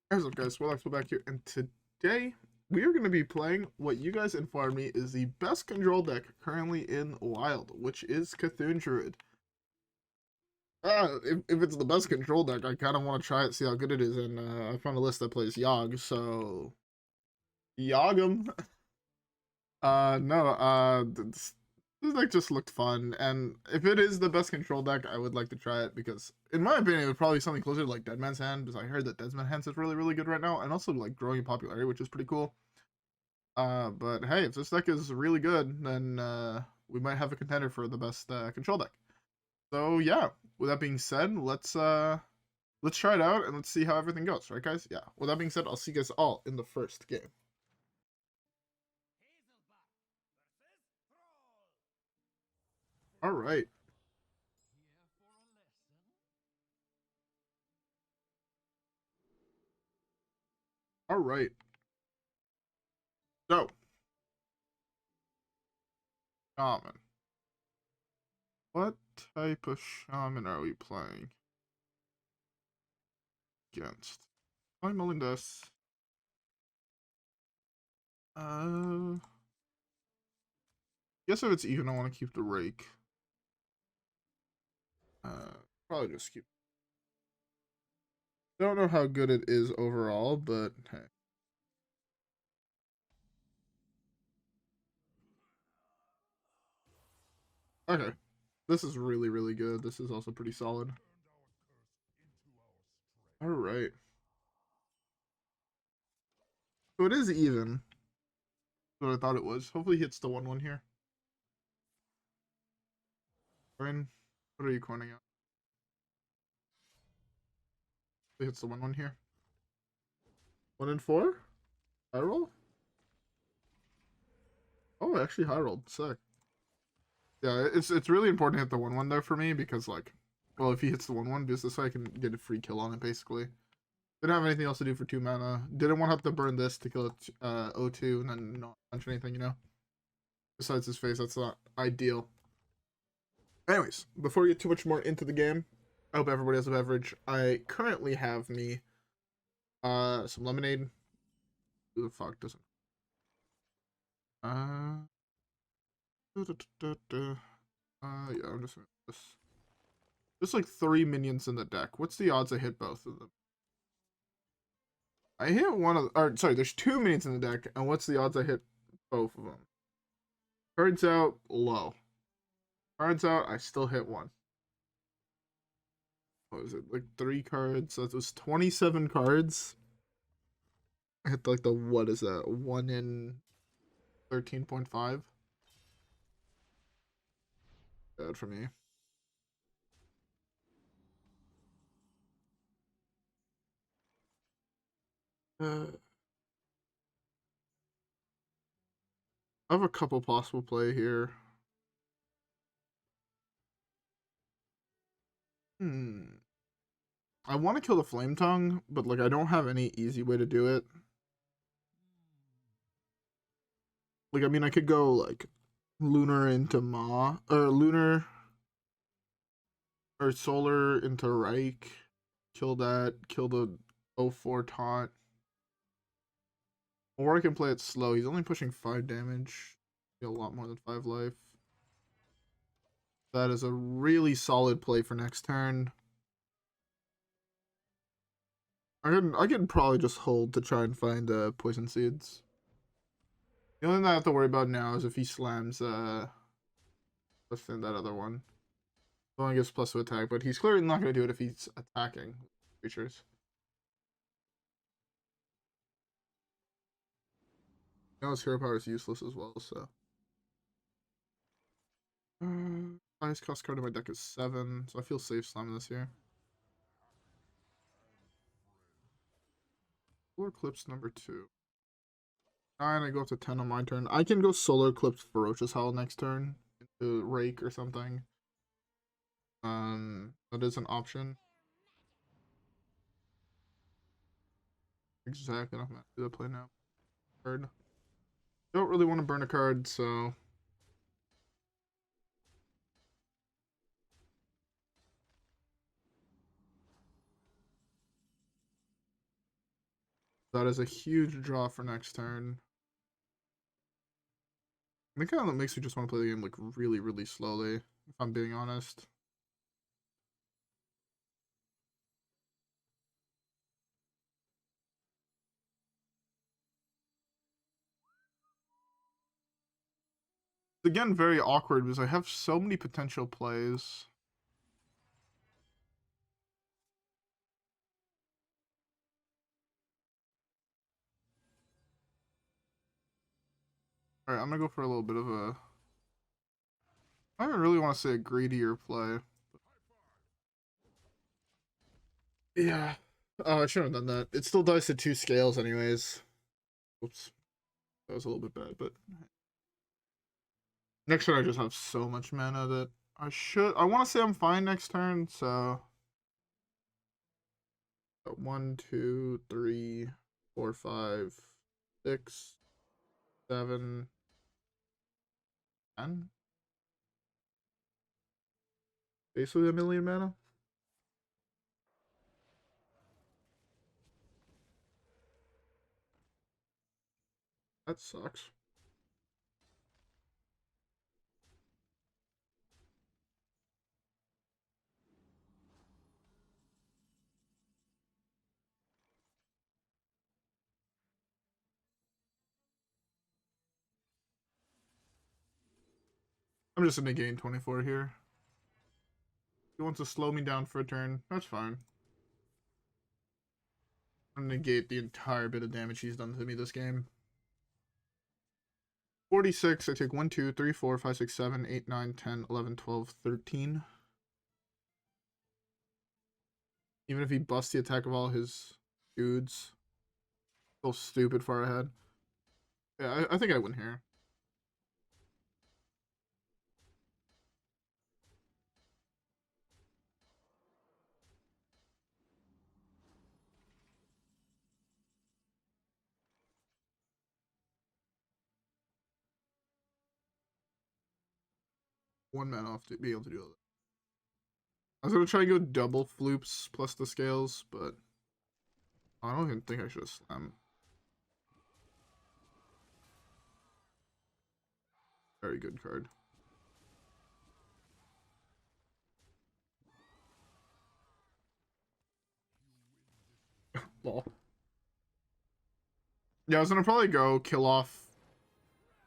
What's up, guys? WhirlXbow back here, and today we are going to be playing what you guys informed me is the best control deck currently in Wild, which is Cthulhu Druid. If it's the best control deck, I kind of want to try it, see how good it is, and I found a list that plays Yogg, so Yogg 'em. No, this deck just looked fun, and if it is the best control deck, I would like to try it because, in my opinion, it would probably be something closer to like Dead Man's Hand, because I heard that Dead Man's Hand is really, really good right now, and also like growing in popularity, which is pretty cool. But hey, if this deck is really good, then we might have a contender for the best control deck. So yeah, with that being said, let's try it out and let's see how everything goes, right, guys? Yeah. With that being said, I'll see you guys all in the first game. All right. All right. So, shaman. What type of shaman are we playing against? I'm mulling this. Guess if it's even, I want to keep the Rake. Probably just keep. Don't know how good it is overall, but hey. Okay. This is really, really good. This is also pretty solid. Alright. So it is even. What I thought it was. Hopefully he hits the 1-1 here. Brian, what are you coining out? He hits the 1-1 here. 1 and 4? High roll? Oh, actually high rolled. Sick. Yeah, it's really important to hit the 1-1 there for me because, like, well, if he hits the 1-1, because this way I can get a free kill on it, basically. Didn't have anything else to do for 2 mana. Didn't want to have to burn this to kill it, O2 and then not punch anything, you know? Besides his face, that's not ideal. Anyways, before we get too much more into the game, I hope everybody has a beverage. I currently have me some lemonade. Who the fuck doesn't? Uh, yeah, I'm just gonna this. There's like 3 minions in the deck. What's the odds I hit both of them? I hit one of, or sorry, there's 2 minions in the deck, and what's the odds I hit both of them? Turns out low. Turns out I still hit one. What was it? Like 3 cards. So it was 27 cards. I hit like the, what is that? 1 in 13.5. Bad for me. I have a couple possible play here. I want to kill the Flame Tongue, but like I don't have any easy way to do it. Like, I mean, I could go like Lunar into Ma, or Lunar or Solar into Rake, kill that, kill the 04 taunt. Or I can play it slow. He's only pushing 5 damage. A lot more than 5 life. That is a really solid play for next turn. I can probably just hold to try and find poison seeds. The only thing I have to worry about now is if he slams what's in that other one. It only gives plus to attack, but he's clearly not gonna do it if he's attacking creatures. Now his hero power is useless as well, so. Highest cost card in my deck is 7, so I feel safe slamming this here. Solar Eclipse number 2. 9, I go up to 10 on my turn. I can go Solar Eclipse Ferocious Howl next turn into Rake or something. That is an option. Exactly, I'm gonna do the play now. Card. Don't really want to burn a card, so. That is a huge draw for next turn. I think kind of makes me just want to play the game like really, really slowly, if I'm being honest. It's again very awkward because I have so many potential plays. Alright, I'm gonna go for a little bit of a... I don't really want to say a greedier play. Yeah. Oh, I shouldn't have done that. It still dies to 2 scales anyways. Oops. That was a little bit bad, but... Next turn I just have so much mana that I want to say I'm fine next turn, so... 1, 2, 3, 4, 5, 6, 7, 10. Basically a million mana. That sucks. I'm just gonna gain 24 here. He wants to slow me down for a turn. That's fine. I'm gonna negate the entire bit of damage he's done to me this game. 46, I take 1, 2, 3, 4, 5, 6, 7, 8, 9, 10, 11, 12, 13. Even if he busts the attack of all his dudes. So stupid far ahead. Yeah, I think I win here. One man off to be able to do that. I was gonna try and go double floops plus the scales, but I don't even think I should have slammed. Very good card. Lol. Yeah, I was gonna probably go kill off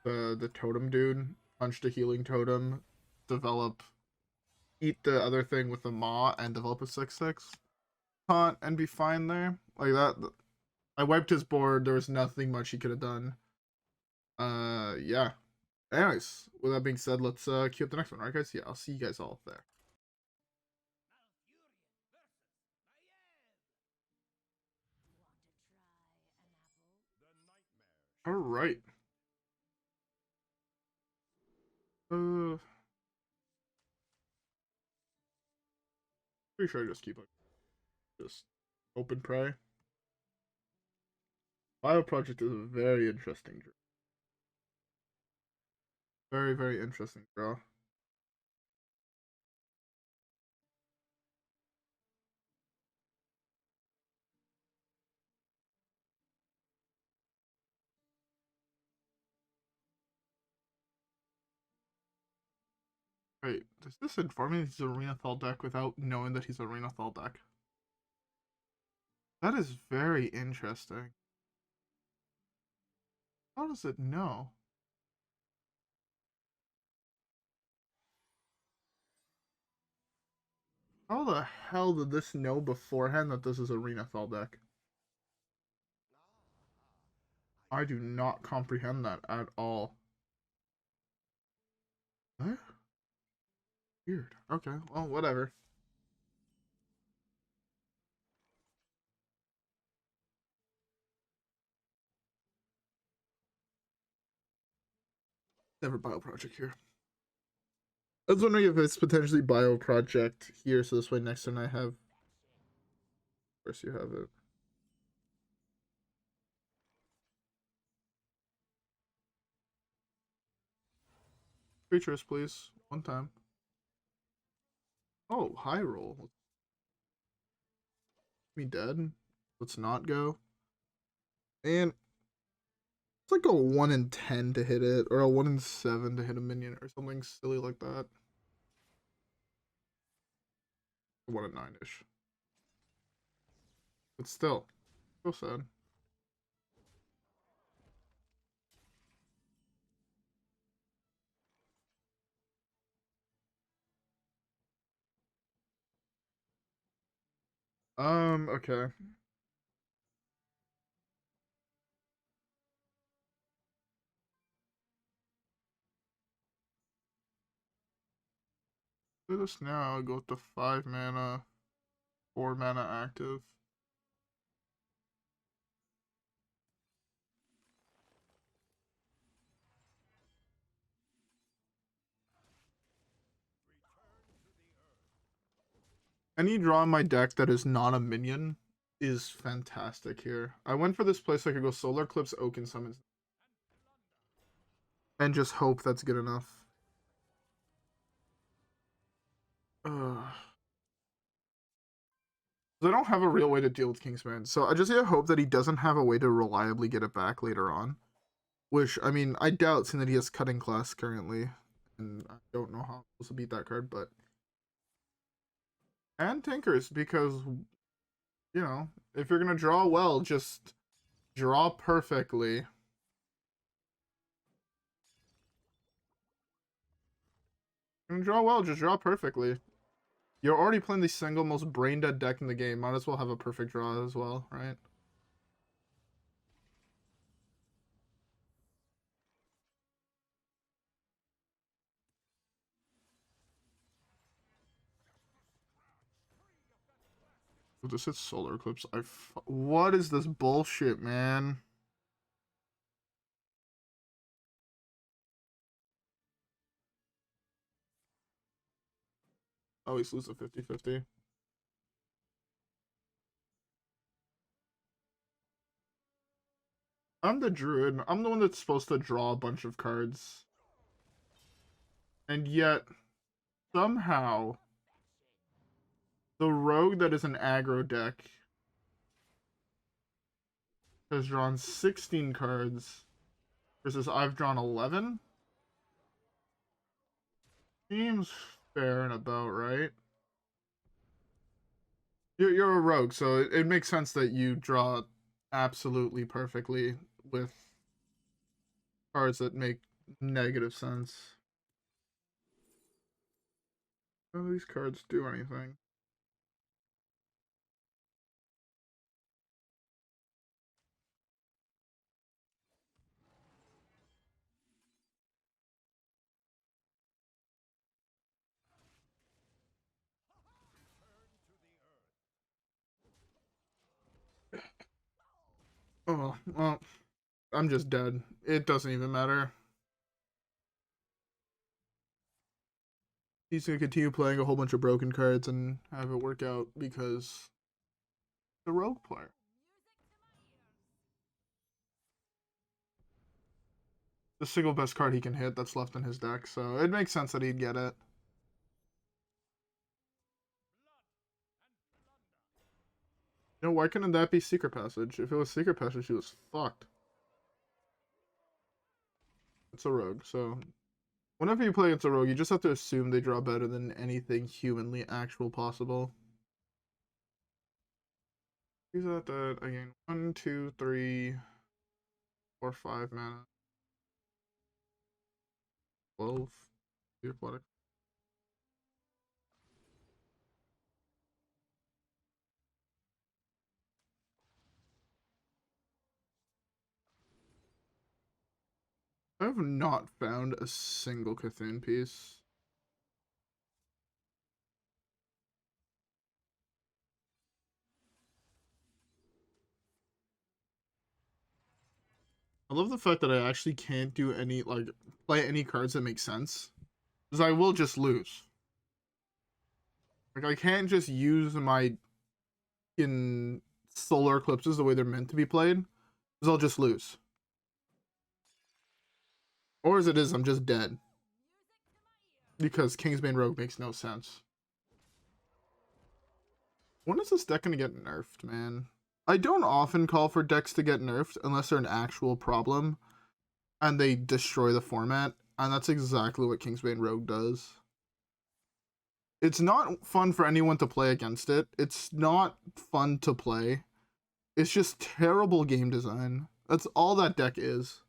the totem dude, punch the healing totem, develop, eat the other thing with the maw, and develop a 6/6 taunt and be fine there. Like that. I wiped his board. There was nothing much he could have done. Yeah. Anyways, with that being said, let's queue up the next one, right, guys? Yeah, I'll see you guys all there. All right. Pretty sure I just keep like just open prey. Bio project is a very interesting draw. Very, very interesting draw. Wait, does this inform me he's Arena Thal deck without knowing that he's Arena Thal deck? That is very interesting. How does it know? How the hell did this know beforehand that this is Arena Thal deck? I do not comprehend that at all. What? Weird. Okay, well, whatever. Never bio project here. I was wondering if it's potentially bio project here, so this way next turn I have. Of course, you have it. Creatures, please. One time. Oh, high roll. Me dead. Let's not go. And it's like a 1 in 10 to hit it, or a 1 in 7 to hit a minion, or something silly like that. 1 in 9-ish. But still, so sad. Okay. Do this now, go with the 5 mana, 4 mana active. Any draw in my deck that is not a minion is fantastic here. I went for this place so I could go Solar Eclipse, Oaken Summons, and just hope that's good enough. I don't have a real way to deal with Kingsman, so I just hope that he doesn't have a way to reliably get it back later on. Which, I mean, I doubt, seeing that he has Cutting Class currently, and I don't know how I'm supposed to beat that card, but... And Tinkers, because, you know, if you're gonna draw well, just draw perfectly. And draw well, just draw perfectly. You're already playing the single most brain dead deck in the game. Might as well have a perfect draw as well, right? This is Solar Eclipse. What is this bullshit, man? Oh, he's losing 50-50. I'm the Druid. I'm the one that's supposed to draw a bunch of cards. And yet, somehow, the Rogue that is an aggro deck has drawn 16 cards versus I've drawn 11? Seems fair and about right. You're a rogue, so it makes sense that you draw absolutely perfectly with cards that make negative sense. None of these cards do anything. Oh, well, I'm just dead. It doesn't even matter. He's gonna continue playing a whole bunch of broken cards and have it work out because the rogue player. The single best card he can hit that's left in his deck, so it makes sense that he'd get it. You know, why couldn't that be Secret Passage? If it was Secret Passage, he was fucked. It's a rogue, so whenever you play against a rogue, you just have to assume they draw better than anything humanly actual possible. He's at that again. 1, 2, 3, 4, 5 mana. 12. The Aquatic. I have not found a single Cthulhu piece. I love the fact that I actually can't do any, like, play any cards that make sense. Because I will just lose. Like, I can't just use my in Solar Eclipses the way they're meant to be played. Because I'll just lose. Or as it is, I'm just dead. Because Kingsbane Rogue makes no sense. When is this deck gonna get nerfed, man? I don't often call for decks to get nerfed unless they're an actual problem and they destroy the format, and that's exactly what Kingsbane Rogue does. It's not fun for anyone to play against it. It's not fun to play. It's just terrible game design. That's all that deck is.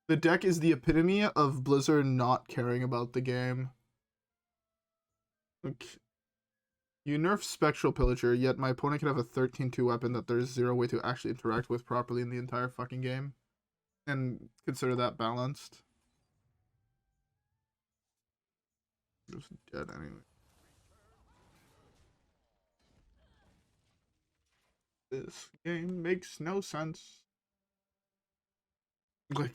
The deck is the epitome of Blizzard not caring about the game. Okay. You nerf Spectral Pillager, yet my opponent can have a 13-2 weapon that there's zero way to actually interact with properly in the entire fucking game. And consider that balanced. Just dead anyway. This game makes no sense. Like,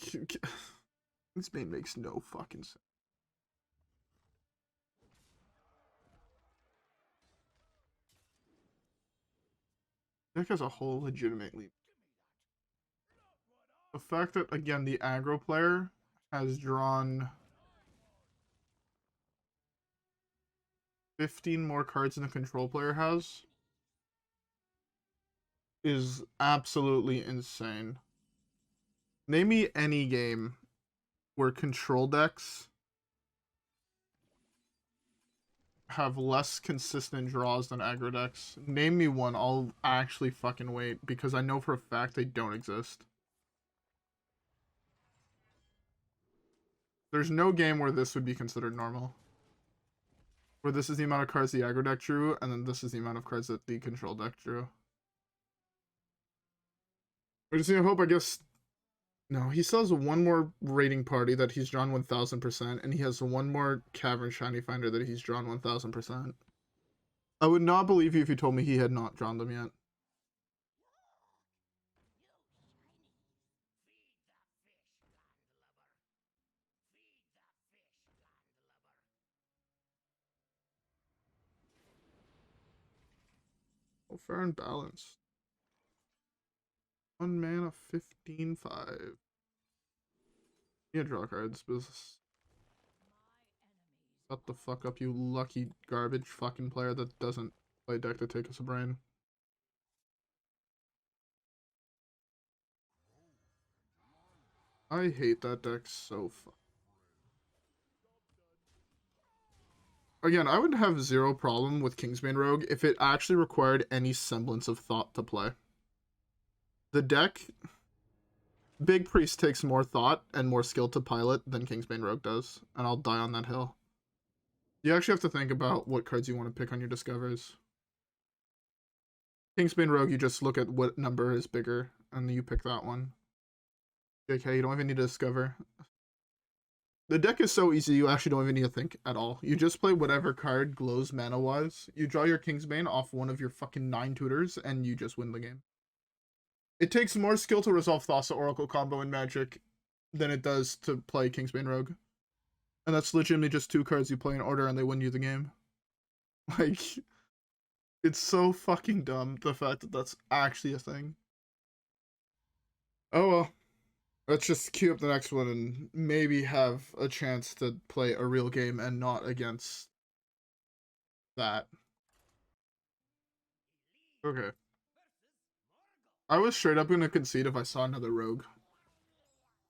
this game makes no fucking sense. Deck as a whole legitimately. The fact that, again, the aggro player has drawn 15 more cards than the control player has is absolutely insane. Name me any game where control decks have less consistent draws than aggro decks. Name me one, I'll actually fucking wait, because I know for a fact they don't exist. There's no game where this would be considered normal. Where this is the amount of cards the aggro deck drew, and then this is the amount of cards that the control deck drew. I just need to hope, I guess. No, he still has one more raiding party that he's drawn 1000%, and he has one more Cavern Shiny Finder that he's drawn 1000%. I would not believe you if you told me he had not drawn them yet. Oh, fair and balanced. 1 mana, 15/5. Yeah, draw cards, business. Shut the fuck up, you lucky garbage fucking player that doesn't play deck to take us a brain. I hate that deck so fuck. Again, I would have zero problem with Kingsbane Rogue if it actually required any semblance of thought to play. The deck, Big Priest takes more thought and more skill to pilot than Kingsbane Rogue does, and I'll die on that hill. You actually have to think about what cards you want to pick on your discovers. Kingsbane Rogue, you just look at what number is bigger, and you pick that one. Okay, you don't even need to discover. The deck is so easy, you actually don't even need to think at all. You just play whatever card glows mana-wise. You draw your Kingsbane off one of your fucking 9 tutors, and you just win the game. It takes more skill to resolve Thassa Oracle combo in Magic than it does to play Kingsbane Rogue. And that's legitimately just 2 cards you play in order and they win you the game. Like, it's so fucking dumb, the fact that that's actually a thing. Oh well. Let's just queue up the next one and maybe have a chance to play a real game and not against that. Okay. I was straight up gonna concede if I saw another rogue.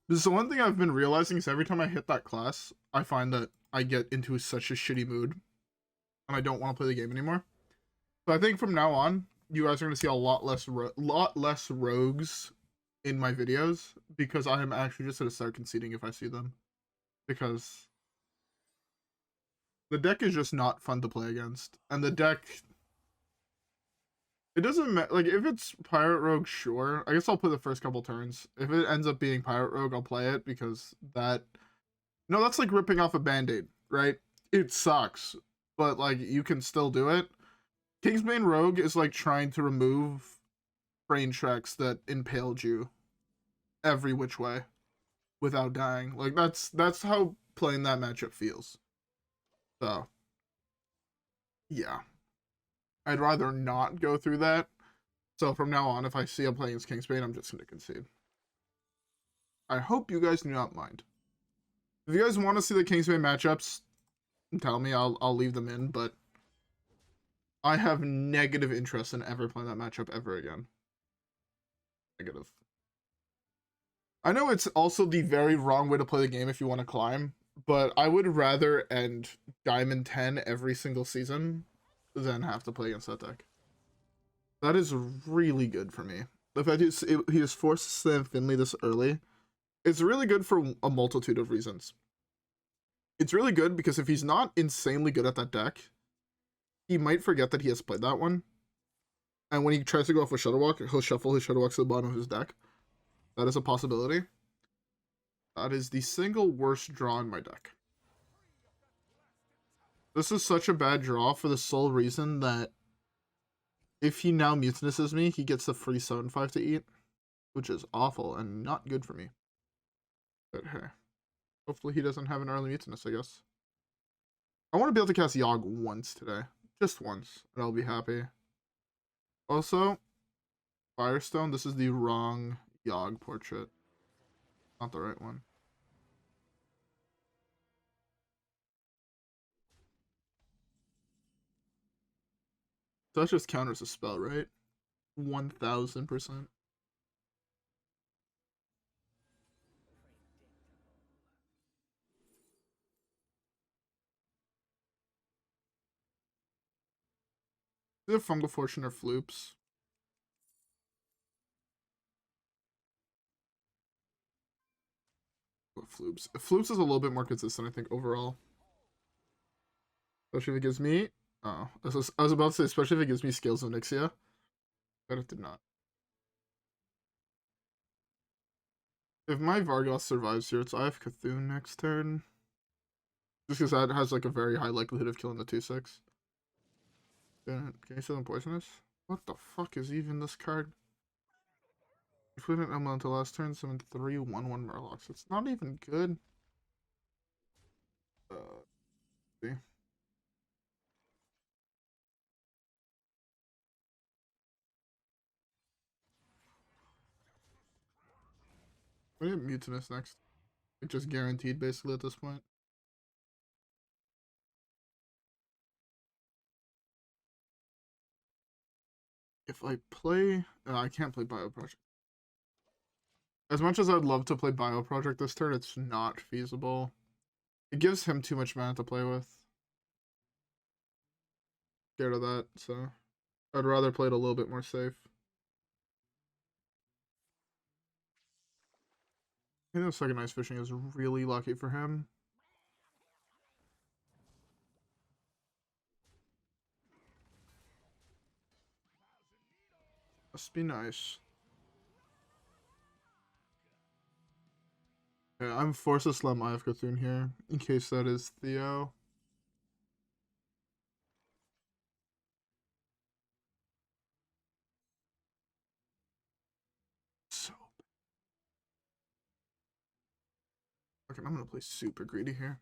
This is the one thing I've been realizing is every time I hit that class, I find that I get into such a shitty mood. And I don't want to play the game anymore. So I think from now on, you guys are gonna see a lot less rogues in my videos, because I am actually just gonna start conceding if I see them. Because the deck is just not fun to play against. And the deck, it doesn't matter, like, if it's Pirate Rogue, sure. I guess I'll play the first couple turns. If it ends up being Pirate Rogue, I'll play it, because that... No, that's like ripping off a Band-Aid, right? It sucks, but, like, you can still do it. Kingsbane Rogue is like trying to remove brain tracks that impaled you every which way without dying. Like, that's how playing that matchup feels. So, yeah. I'd rather not go through that. So from now on, if I see I'm playing as Kingsbane, I'm just going to concede. I hope you guys do not mind. If you guys want to see the Kingsbane matchups, tell me, I'll leave them in, but I have negative interest in ever playing that matchup ever again. Negative. I know it's also the very wrong way to play the game if you want to climb, but I would rather end Diamond 10 every single season than have to play against that deck. That is really good for me. The fact he is forced to slam Finley this early, it's really good for a multitude of reasons. It's really good because if he's not insanely good at that deck, he might forget that he has played that one. And when he tries to go off with Shuttlewalk, he'll shuffle his Shuttlewalk to the bottom of his deck. That is a possibility. That is the single worst draw in my deck. This is such a bad draw for the sole reason that if he now mutinous's me, he gets the free 7/5 to eat, which is awful and not good for me. But hey, hopefully he doesn't have an early mutinous, I guess. I want to be able to cast Yogg once today. Just once, and I'll be happy. Also, Firestone, this is the wrong Yogg portrait. Not the right one. That just counters a spell, right? 1000%. Is it Fungal Fortune or Floops? Floops. Floops is a little bit more consistent, I think, overall. Especially if it gives me... Oh, I was about to say, especially if it gives me Scales of Onyxia. But it did not. If my Vargoth survives here, I have Cthulhu next turn. Just because that has like a very high likelihood of killing the 2/6. Can you sell them poisonous? What the fuck is even this card? If we didn't until last turn, summon 3/1/1 Murlocs. It's not even good. See. We have Mutinous next. It's just guaranteed basically at this point. If I play... I can't play Bio Project. As much as I'd love to play Bio Project this turn, it's not feasible. It gives him too much mana to play with. Scared of that, so I'd rather play it a little bit more safe. I think the second Ice Fishing is really lucky for him. Must be nice. Yeah, I'm forced to slam Eye of Cthulhu here, in case that is Theo. So... Okay, I'm gonna play super greedy here.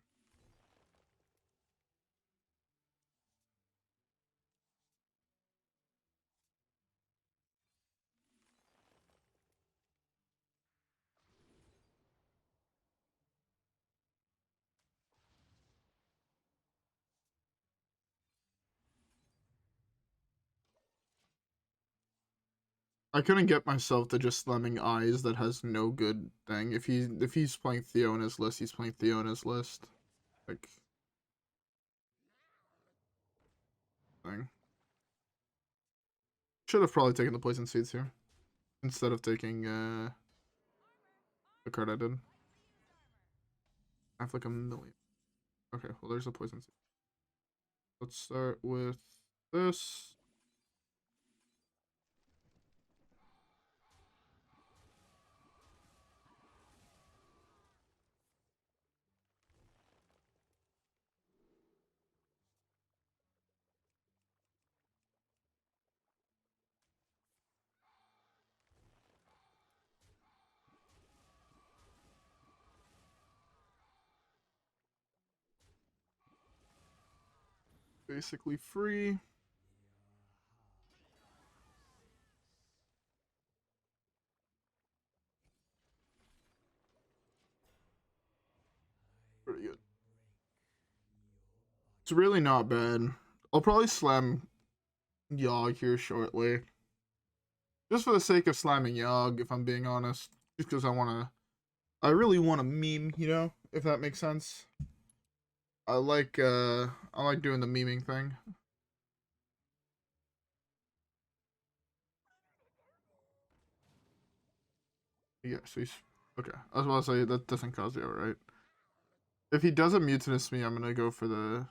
I couldn't get myself to just slamming Eyes that has no good thing. If he's playing Theo in his list, he's playing Theo in his list. Like... thing. Should have probably taken the Poison Seeds here. Instead of taking the card I did. I have like a million. Okay, well there's a Poison Seed. Let's start with this. Basically free. Pretty good. It's really not bad. I'll probably slam Yogg here shortly. Just for the sake of slamming Yogg, if I'm being honest. Just because I really want to meme, you know, if that makes sense. I like doing the memeing thing. Yeah, so he's okay. I was about to say that doesn't cause you, right? If he doesn't mutinous me, I'm gonna go for the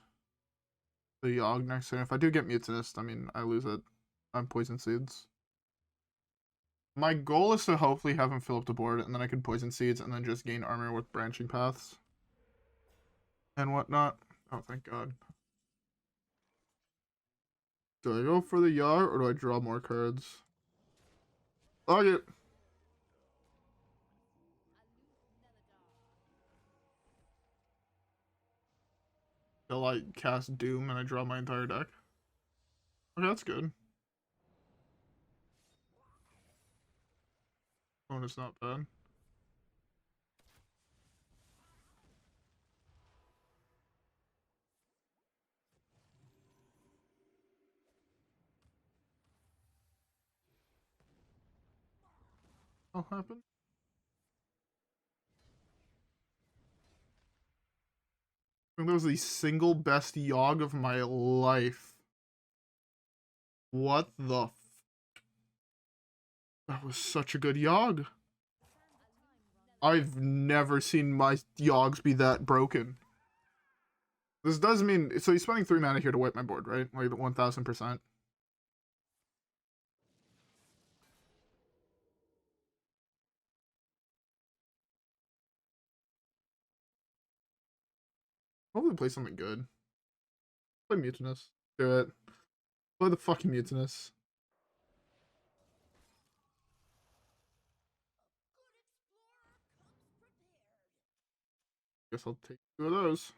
Yogg next turn. If I do get mutinous, I mean I lose it. I'm poison seeds. My goal is to hopefully have him fill up the board, and then I can poison seeds, and then just gain armor with branching paths and whatnot. Oh, thank God. Do I go for the Yogg, or do I draw more cards? Fuck it. Till I cast Doom and I draw my entire deck. Okay, that's good. Oh, it's not bad. What happened? I think that was the single best Yogg of my life. What the f— that was such a good Yogg. I've never seen my Yoggs be that broken. This does mean, so he's spending 3 mana here to wipe my board, right? Like 1000%. Hopefully play something good. Play Mutinous. Do it. Play the fucking Mutinous. Guess I'll take 2 of those.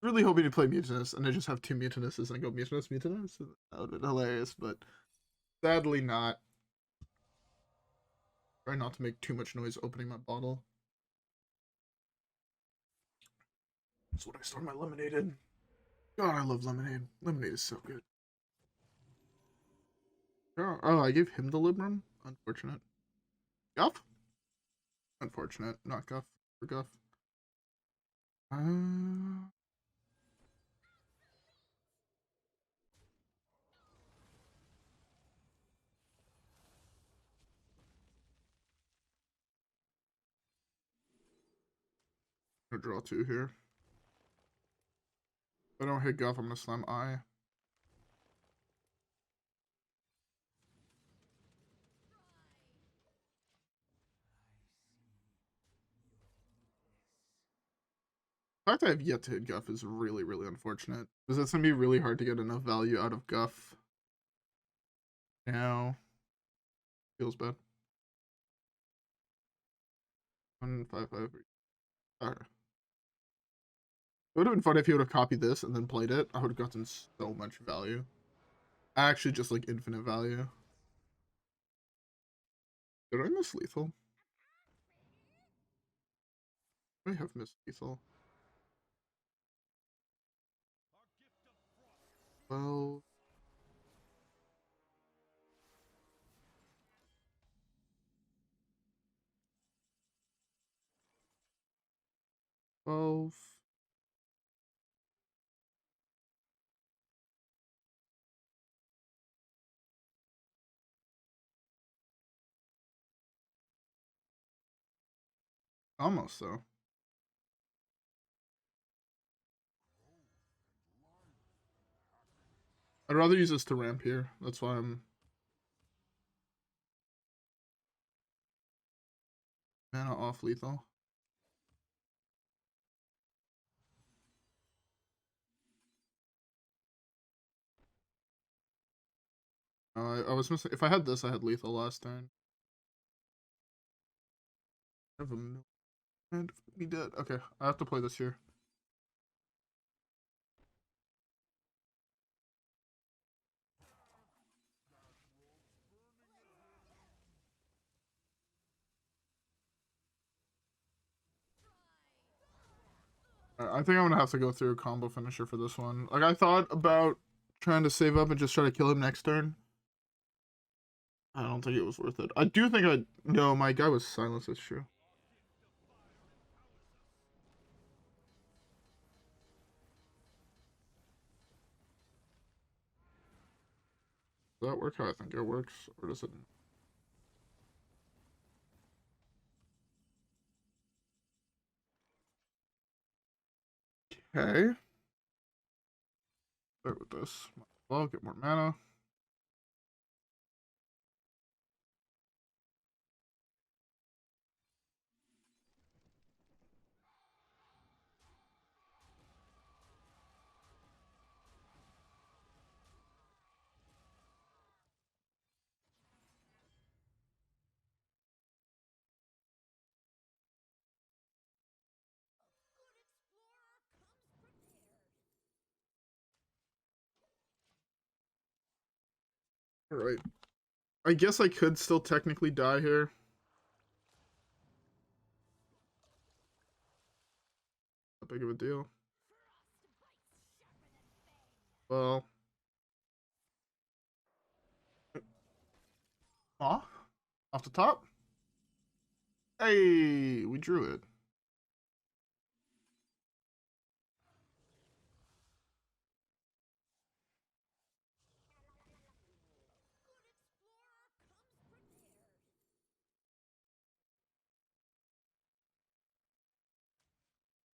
Really hoping to play Mutinous and I just have 2 Mutinuses and I go Mutinous, Mutinous. That would have been hilarious, but sadly not. Try not to make too much noise opening my bottle. That's what I store my lemonade in. God, I love lemonade. Lemonade is so good. Oh, I gave him the Libram? Unfortunate. Guff? Unfortunate. Not Guff. For Guff. I'm gonna draw 2 here. If I don't hit Guff, I'm gonna slam I. The fact that I have yet to hit Guff is really, really unfortunate. Because it's gonna be really hard to get enough value out of Guff. Now. Feels bad. 155. Alright. It would have been fun if he would have copied this and then played it. I would have gotten so much value. Actually, just like infinite value. Did I miss lethal? I have missed lethal. 12. 12. Almost though. I'd rather use this to ramp here. That's why I'm mana off lethal. I was missing. If I had this, I had lethal last turn. I have a and be dead. Okay, I have to play this here. I think I'm gonna have to go through a combo finisher for this one. Like, I thought about trying to save up and just try to kill him next turn. I don't think it was worth it. I do think I... No, my guy was silenced, it's true. Does that work how I think it works? Or does it... Okay. Start with this. Well, get more mana. Alright. I guess I could still technically die here. Not big of a deal. Well. Aw. Off the top. Hey, we drew it.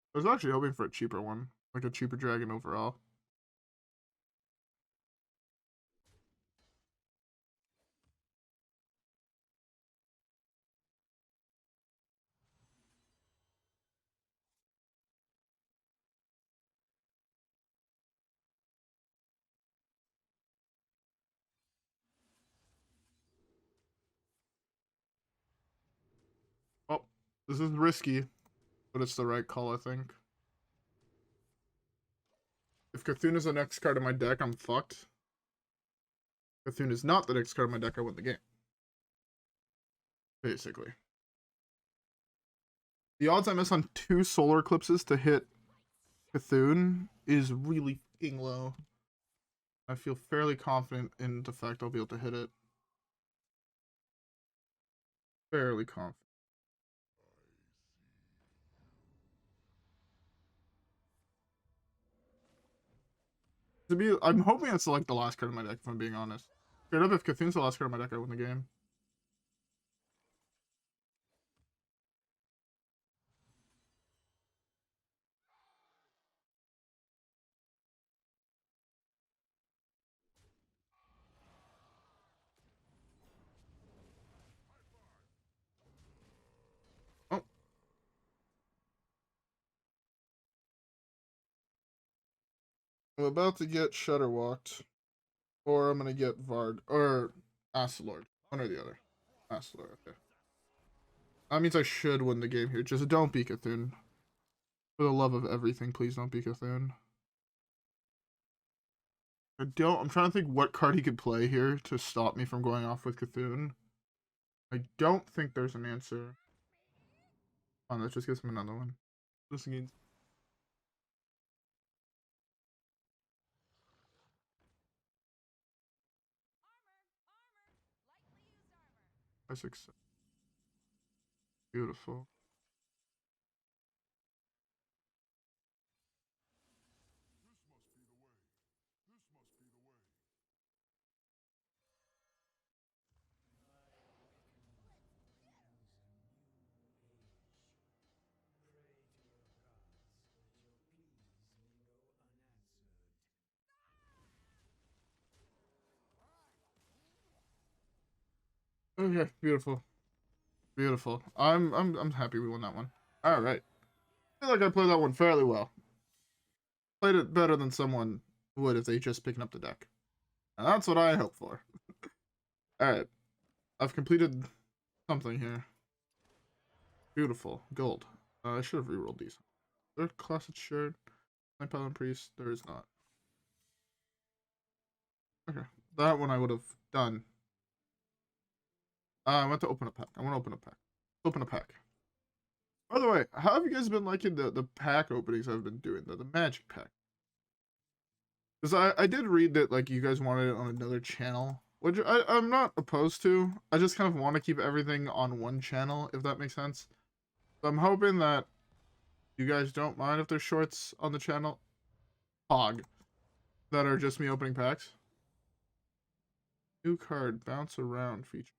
I was actually hoping for a cheaper one. Like a cheaper dragon overall. Oh, this is risky, but it's the right call, I think. If Cthulhu is the next card in my deck, I'm fucked. If Cthulhu is not the next card in my deck, I win the game. Basically. The odds I miss on 2 solar eclipses to hit Cthulhu is really fucking low. I feel fairly confident in the fact I'll be able to hit it. Fairly confident. I'm hoping it's like the last card in my deck, if I'm being honest. Straight up, if Cthulhu's the last card in my deck, I win the game. Oh. I'm about to get Shutterwalked. Or I'm gonna get Varg. Or Astalord. One or the other. Astalord, okay. That means I should win the game here. Just don't be Cthulhu. For the love of everything, please don't be Cthulhu. I'm trying to think what card he could play here to stop me from going off with Cthulhu. I don't think there's an answer. Oh, that just gives him another one. This again. Five, six, seven. Beautiful. Okay, beautiful. Beautiful. I'm happy we won that one. Alright. I feel like I played that one fairly well. Played it better than someone would if they just picking up the deck. And that's what I hope for. Alright. I've completed something here. Beautiful. Gold. I should have rerolled these. There classic shirt. Night Paladin Priest. There is not. Okay. That one I would have done. I want to open a pack. I want to open a pack. Open a pack. By the way, how have you guys been liking the pack openings I've been doing, the magic pack? Because I did read that like you guys wanted it on another channel, which I'm not opposed to. I just kind of want to keep everything on one channel, if that makes sense. So I'm hoping that you guys don't mind if there's shorts on the channel. Hog. That are just me opening packs. New card, bounce around feature.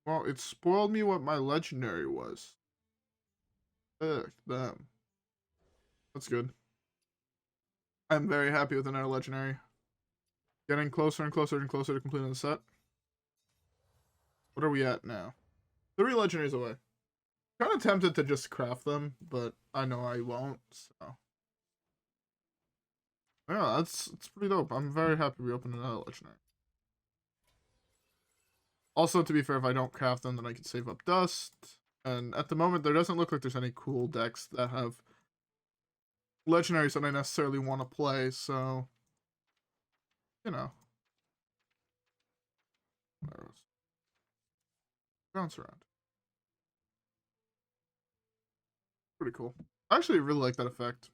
Well, it spoiled me what my legendary was. Ugh, them. That's good. I'm very happy with another legendary. Getting closer and closer and closer to completing the set. What are we at now? 3 legendaries away. Kind of tempted to just craft them, but I know I won't, so. Yeah, it's pretty dope. I'm very happy we opened another legendary. Also, to be fair, if I don't craft them, then I can save up dust. And at the moment, there doesn't look like there's any cool decks that have legendaries that I necessarily want to play, so, you know. Bounce around. Pretty cool. I actually really like that effect.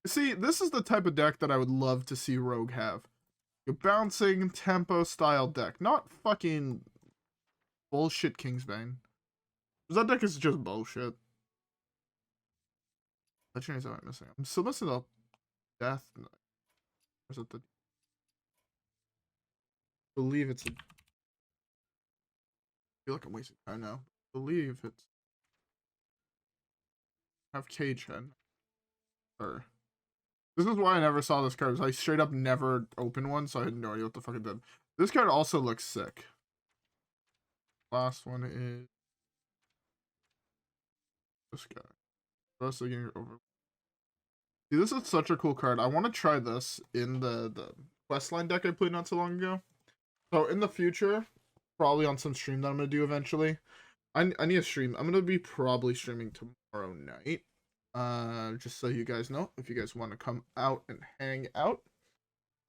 See, this is the type of deck that I would love to see Rogue have. A bouncing tempo style deck, not fucking bullshit Kingsbane. That deck is just bullshit. Legendaries am I missing? I'm still missing the Death Knight. Or is it the? I believe it's. I feel like I'm wasting time now. I believe it's. Have Cage Head. Or. This is why I never saw this card. I straight up never opened one, so I had no idea what the fuck it did. This card also looks sick. Last one is this guy. Rest of getting over. See, this is such a cool card. I want to try this in the questline deck I played not so long ago. So in the future, probably on some stream that I'm gonna do eventually. I need a stream. I'm gonna be probably streaming tomorrow night. Just so you guys know, if you guys want to come out and hang out,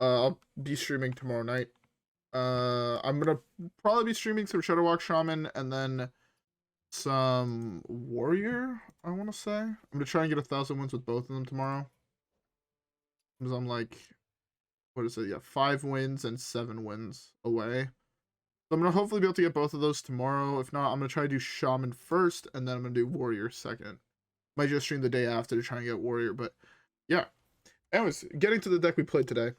I'll be streaming tomorrow night. I'm gonna probably be streaming some Shadowwalk Shaman and then some Warrior, I want to say. I'm gonna try and get 1,000 wins with both of them tomorrow. Because I'm like, what is it? Yeah, 5 wins and 7 wins away. So I'm gonna hopefully be able to get both of those tomorrow. If not, I'm gonna try to do Shaman first, and then I'm gonna do Warrior second. Might just stream the day after to try and get Warrior, but yeah. Anyways, getting to the deck we played today.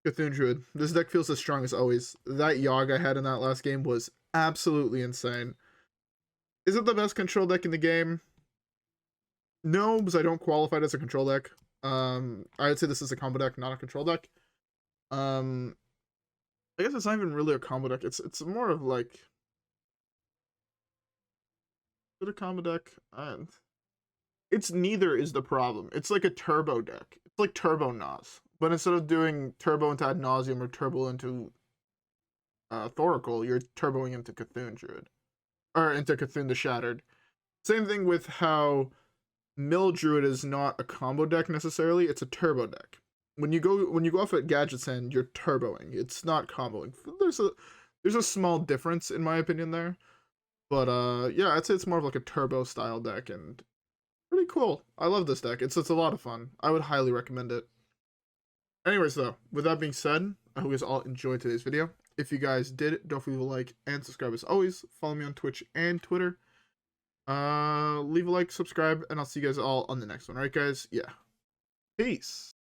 Cthulhu Druid. This deck feels as strong as always. That Yogg I had in that last game was absolutely insane. Is it the best control deck in the game? No, because I don't qualify it as a control deck. I'd say this is a combo deck, not a control deck. I guess it's not even really a combo deck. It's more of like, is it a combo deck? It's neither is the problem. It's like a turbo deck. It's like Turbo Naz. But instead of doing turbo into Ad Nauseam or turbo into Thoracle, you're turboing into Cthulhu Druid. Or into Cthulhu the Shattered. Same thing with how Mill Druid is not a combo deck necessarily, it's a turbo deck. When you go off at Gadget's End, you're turboing. It's not comboing. There's a small difference in my opinion there. But yeah, I'd say it's more of like a turbo style deck and pretty cool. I love this deck. It's a lot of fun. I would highly recommend it. Anyways though, with that being said, I hope you guys all enjoyed today's video. If you guys did, don't forget to like and subscribe as always. Follow me on Twitch and Twitter. Leave a like, subscribe, and I'll see you guys all on the next one. Alright guys? Yeah. Peace.